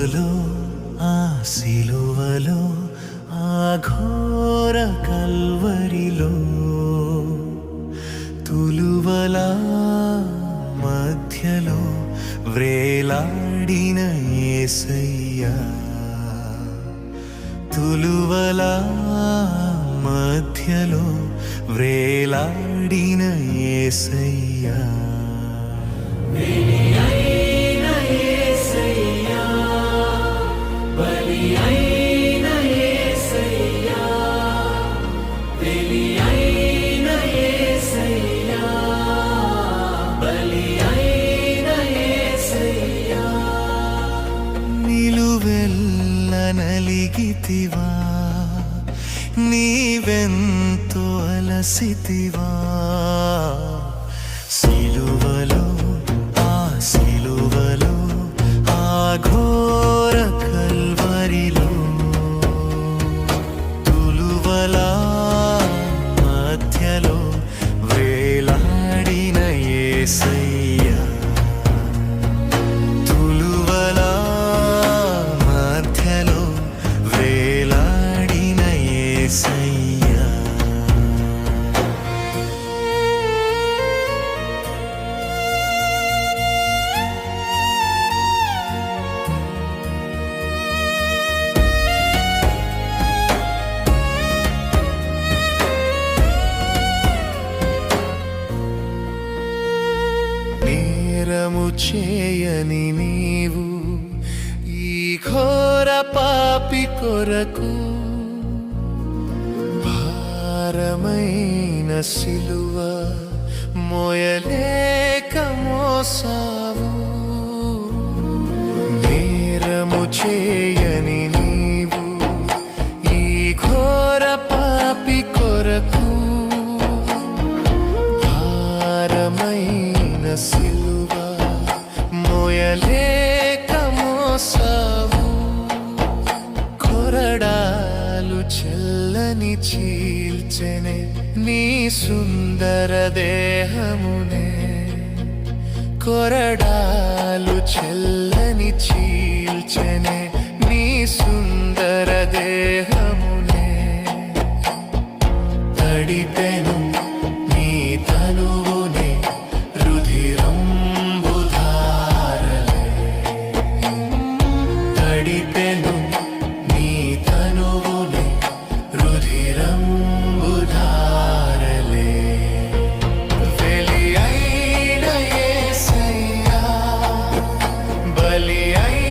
సిలువలో సిలువలో ఘోర కల్వరిలో తులువల మధ్యలో వ్రేలాడిన యేసయ్యా, తులువల మధ్యలో వ్రేలాడిన యేసయ్యా. నిలువెల్ల నలిగితివా, నీవెంతో అలసితివా, సిలువలో సిలువలో ఘోర కల్వరిలో తులువల మధ్యలో వేలాడిన యేసయ్యా, తులువల మధ్యలో వేలాడిన యేసయ్యా. నేరము చేయని నీవు ఈ ఘోర పాపి కొరకు భారమైన సిలువ మోయలేక మోసావు. నేరము చేయని నీవు ఈ ఘోర పాపి కొరకు భారమైన సిలువ మోయలేక మోసావు. కొరడాలు చెల్లని చీల్చెనే నీ సుందర దేహమునే, కొరడాలు చెల్లని చీల్చెనే నీ సుందర దేహమునే. తడిపెను నీ తనువునే రుధిరంబుధారలే, తడిపెను